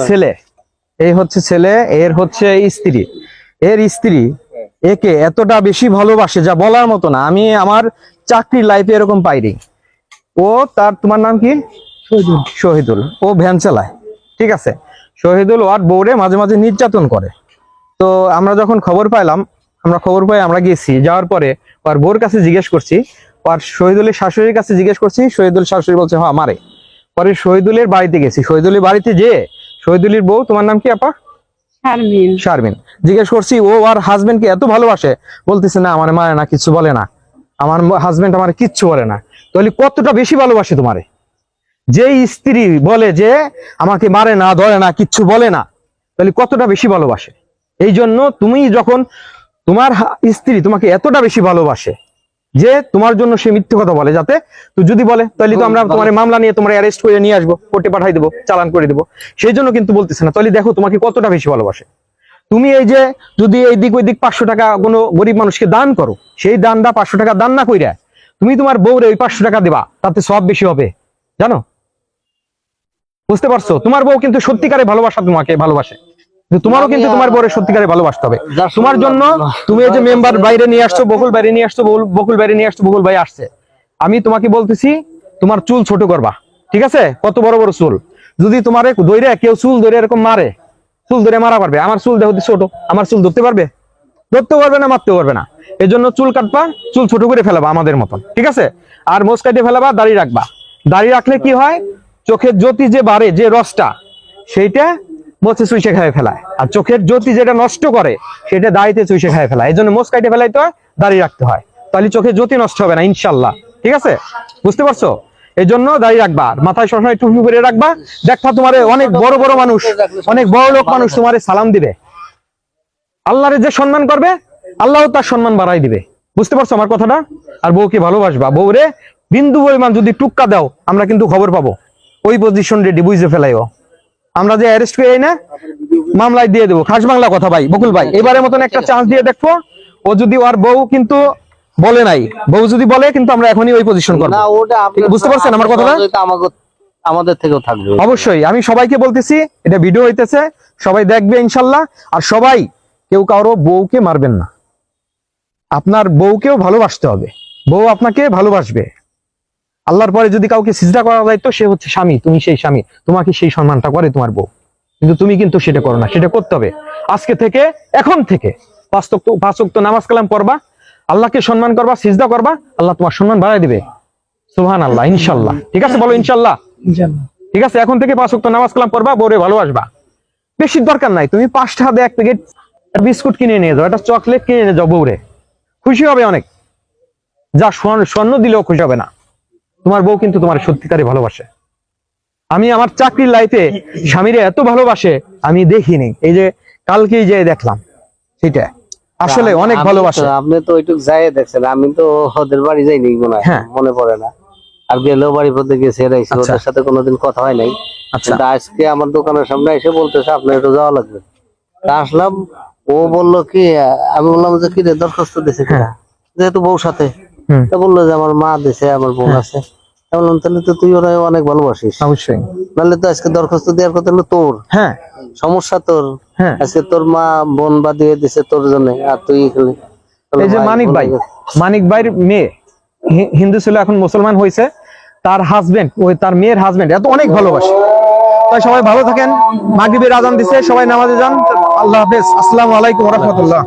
ছেলে, এই হচ্ছে ছেলে, এর হচ্ছে স্ত্রী। এর স্ত্রী একে এতটা বেশি ভালোবাসে যা বলার মতো না। আমি আমার চাকরির লাইফে এরকম পাইনি। ও তার, তোমার নাম কি? শহীদুল। ও ভ্যান চালায়, ঠিক আছে। শহীদুল ওর বউরে মাঝে মাঝে নির্যাতন করে। তো আমরা যখন খবর পাইলাম, আমরা গেছি, যাওয়ার পরে ওর বউর কাছে জিজ্ঞেস করছি, ওর শহীদুলের শাশুড়ির কাছে জিজ্ঞেস করছি, শহীদুল শাশুড়ি বলছে হ্যাঁ মারে। পরে শহীদুলের বাড়িতে গেছি, শহীদুলের বাড়িতে যে শহীদুলের বউ, তোমার নাম কি আপা? শারমিন। জিজ্ঞেস করছি ও আর হাজবেন্ডকে এত ভালোবাসে, বলতেছে না আমার মারে না, কিছু বলে না, আমার হাজবেন্ড আমার কিচ্ছু বলে না। তাহলে কতটা বেশি ভালোবাসে তোমারে? যে স্ত্রী বলে যে আমাকে মারে না, ধরে না, কিচ্ছু বলে না, তাহলে কতটা বেশি ভালোবাসে। এই জন্য তুমি যখন তোমার স্ত্রী তোমাকে এতটা বেশি ভালোবাসে যে তোমার জন্য সে মিথ্যে কথা বলে, যাতে তো যদি বলে তাহলে তো আমরা তোমার মামলা নিয়ে তোমার অ্যারেস্ট করে নিয়ে আসবো, কোর্টে পাঠাই দেবো, চালান করে দেবো। সেই জন্য কিন্তু বলতেছে না। তাহলে দেখো তোমাকে কতটা বেশি ভালোবাসে। তুমি এই যে যদি এই দিক ওই দিক 500 টাকা কোনো গরিব মানুষকে দান করো, সেই দানটা 500 টাকা দান না কইরা তুমি তোমার বউরে ওই 500 টাকা দিবা, তাতে সব বেশি হবে, জানো? বুঝতে পারছো? তোমার বউ কিন্তু সত্যিকারে ভালোবাসা, তোমাকে ভালোবাসে, তোমারও কিন্তু তোমার বউরে সত্যিকারে ভালোবাসতে হবে। তোমার জন্য তুমি এই যে মেম্বার বাইরে নিয়ে আসছো, বকুল বাইরে নিয়ে আসছো, বকুল বাইরে নিয়ে আসছো, বকুল ভাই আসছে, আমি তোমাকে বলতেছি তোমার চুল ছোট করবা, ঠিক আছে? কত বড় বড় চুল, যদি তোমার দইরে কেউ চুল ধরে এরকম মারে, চুল ধরে মারা পারবে? আমার চুল দেখো ছোট, আমার চুল ধরতে পারবে? ধরতেও পারবে না, মারতেও পারবে না। এই জন্য চুল কাটবা, চুল ছোট করে ফেলাবা আমাদের মতন, ঠিক আছে? আর মোজ কাটে ফেলাবা, দাড়ি রাখবা। দাড়ি রাখলে কি হয়, চোখের জ্যোতি যে বাড়ে, যে রসটা, সেইটা মোচে চুইসে খায় ফেলায়। আর চোখের জ্যোতি যেটা নষ্ট করে, সেটা দাড়িতে চুইসে খায় ফেলায়। এই জন্য মোজ কাটে ফেলাইতে হয়, দাড়ি রাখতে হয়, তাহলে চোখের জ্যোতি নষ্ট হবে না ইনশাল্লাহ, ঠিক আছে? বুঝতে পারছো? এই জন্য দাড়ি রাখবা, মাথায় সবসময় টুপি করে রাখবা। দেখবা তোমার অনেক বড় বড় মানুষ, অনেক বড় লোক মানুষ তোমার সালাম দিবে। আল্লাহরে যে সম্মান করবে, আল্লাহ তার সম্মান বাড়াই দিবে। বুঝতে পারছো আমার কথাটা? আর বউকে ভালোবাসবা, বউরে বিন্দু পরিমাণ যদি টুক্কা দাও, আমরা কিন্তু খবর পাবো, ওই পজিশন রেডি, বুঝে ফেলাইও। আমরা যে অ্যারেস্ট করে না, মামলায় দিয়ে দেবো। খাস বাংলা কথা ভাই, বকুল ভাই, এবারের মতন একটা চান্স দিয়ে দেখো। ও যদি ওর বউ কিন্তু বলে নাই, বউ যদি বলে কিন্তু আমরা এখনই ওই পজিশন করব। বুঝতে পারছেন আমার কথাটা? আমাদের থেকেও থাকবে অবশ্যই। আমি সবাইকে বলতেছি, এটা ভিডিও হইতেছে, সবাই দেখবে ইনশাল্লাহ। আর সবাই কেউ কারো বউকে মারবেন না, আপনার বউকেও ভালোবাসতে হবে, বউ আপনাকে ভালোবাসবে। আল্লাহর পরে যদি কাউকে সিজদা করা যায় তো সে হচ্ছে স্বামী, তুমি সেই স্বামী, তোমাকে সেই সম্মানটা করে তোমার বউ, কিন্তু তুমি কিন্তু সেটা করো না। সেটা করতে হবে আজকে থেকে, এখন থেকে 5 ওয়াক্ত নামাজ কালাম পড়বা, আল্লাহকে সম্মান করবা, সিজদা করবা, আল্লাহ তোমার সম্মান বাড়ায় দিবে। সুবহানাল্লাহ, ইনশাল্লাহ। ঠিক আছে, বলো ইনশাল্লাহ। ঠিক আছে, এখন থেকে 5 ওয়াক্ত নামাজ কালাম পড়বা, বউরে ভালোবাসবা। বেশি দরকার নাই, তুমি 5 টাকা দিয়ে 1 প্যাকেট বিস্কুট কিনে নিয়ে যাও, একটা চকলেট কিনে নিয়ে যাও, বউরে খুশি হবে অনেক। যা স্বর্ণ দিলেও খুশি হবে না। তোমার বউ কিন্তু তোমার সত্যিকারে ভালোবাসে। আমি আমার চাকরির লাইফে স্বামীরে এত ভালোবাসে আমি দেখিনি, এই যে কালকে যে দেখলাম, সেটা আসলে অনেক ভালোবাসে। আপনি তো ওইটুক যাই দেখছেন, আমি তো ওদের বাড়ি যাইনি, মনে পড়ে না। আর গেলেও বাড়ি পড়তে গেছে, ওদের সাথে কোনোদিন কথা হয় নাই। আজকে আমার দোকানের সামনে এসে বলতেছে আপনার একটু যাওয়া লাগবে। তা আসলাম, ও বললো কি, আমি বললাম যে কি রে, দরখাস্ত দিছে কিনা, যেহেতু বউ সাথে, তা বললো যে আমার মা দিছে, আমার বোন আছে। বললাম তাহলে তো তুই ওরা অনেক ভালোবাসিস, অবশ্যই, নাহলে তো আজকে দরখাস্ত দেওয়ার কথা হলো তোর। হ্যাঁ, সমস্যা তোর। আজকে তোর মা বোন বা দিয়ে দিছে তোর জন্য, আর তুই এখানে। এই যে মানিক ভাইয়ের মেয়ে হিন্দু ছিল, এখন মুসলমান হয়েছে, তার হাজবেন্ড, ওই তার মেয়ের হাজবেন্ড এত অনেক ভালোবাসে। তাই সবাই ভালো থাকেন। মাগরিবের আজান দিছে, সবাই নামাজে যান। আল্লাহ হাফেজ, আসসালামু আলাইকুম ওয়া রাহমাতুল্লাহ।